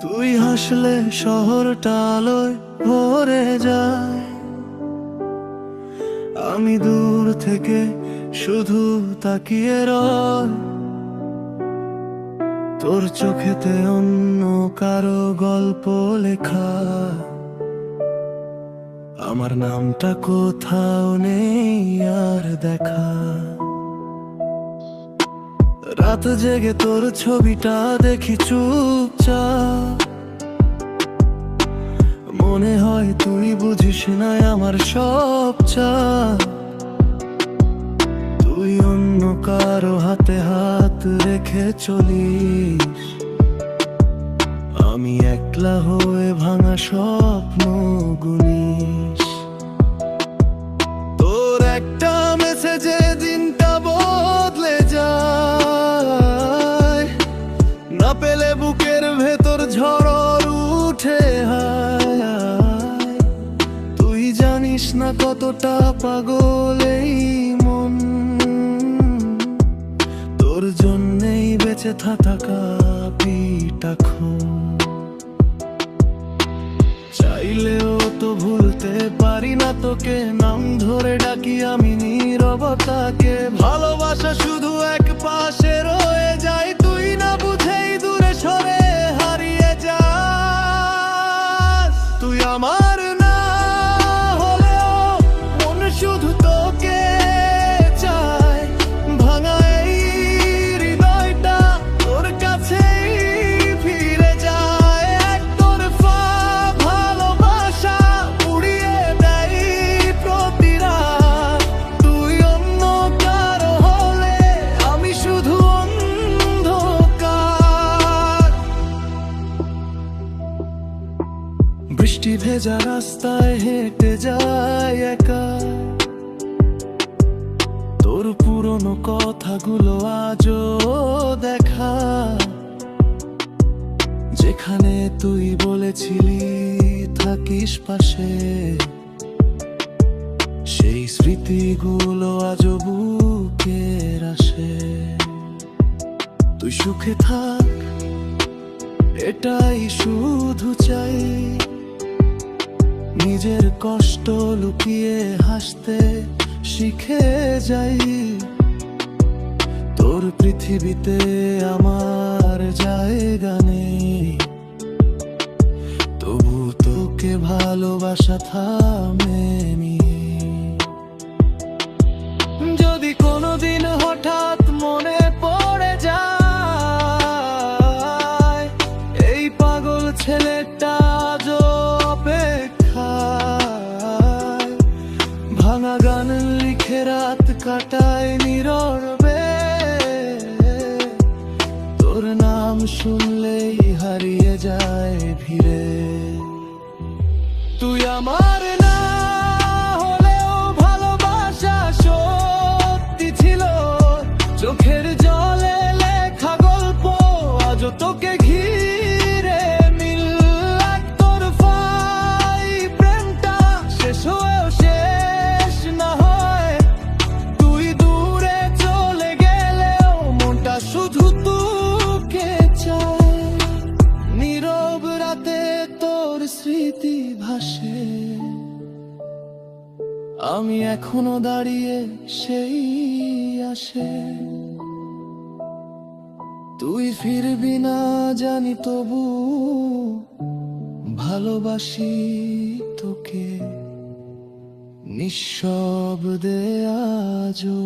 তুই হাসলে শহরটা আলোয় ভরে যায়। আমি দূর থেকে শুধু তাকিয়ে রই, তোর চোখেতে অন্য কারো গল্প লেখা। আমার নামটা কোথাও নেই আর দেখা। রাত জেগে তোর ছবিটা দেখি চুপচাপ, মনে হয় তুই বুঝিস না আমার সব চাপ। তুই অন্য কারো হাতে হাত রেখে চলিস, আমি একলা হয়ে ভাঙা স্বপ্ন গুনিস। তোর একটা মেসেজে দিনটা বদলে যায়, না পেলে বুকের ভেতর ঝড় উঠে হায়। তুই জানিস না কতটা পাগল এই মন, তোর জন্যেই বেঁচে থাকা পিটাখন। চাইলেও তো ভুলতে পারি না তোকে, নাম ধরে ডাকি আমি নীরবতাকে। ভালোবাসা শুধু এক পাশে রয়ে যায়, তুই না বুঝেই দূরে সরে হারিয়ে যাস। তুই আমার না হলেও মন শুধু তোকে চায়। ভাঙা এই হৃদয়টা তোর কাছেই ফিরে যায়। একতরফা ভালোবাসা উড়িয়ে দেয় প্রতি রাত। তুই অন্য কারো হলে আমি শুধু অন্ধকার। বৃষ্টি ভেজা রাস্তায় হেঁটে যায় একা, তোর পুরনো কথাগুলো আজও দেখা। যেখানে তুই বলেছিলি থাকিস পাশে, সেই স্মৃতিগুলো আজও বুকের আসে। তুই সুখে থাক এটাই শুধু চাই, নিজের কষ্ট লুকিয়ে হাসতে শিখে যাই। তোর পৃথিবীতে আমার জায়গা নেই, তবু তোকে ভালোবাসা থামেনি। যদি কোনোদিন হঠাৎ মনে পড়ে যায় এই পাগল ছেলেটা আজও অপেক্ষায়, ভাঙা গান লিখে রাত কাটায় নীরবে। তোর নাম শুনলেই হারিয়ে যায় ভিড়ে। তুই আমার না হলেও ভালোবাসা সত্যি ছিল, চোখের জলে লেখা গল্প আজও তোকে ঘিরে মিল। একতরফাই প্রেমটা শেষ হয়েও শেষ না হয়, তুই দূরে চলে গেলেও মনটা শুধু তোকে চায়। নীরব রাতে তোর স্মৃতি ভাসে, আমি এখনো দাঁড়িয়ে সেই আসে। তুই ফিরবি না জানি, তবু ভালোবাসি তোকে নিঃশব্দে আজও।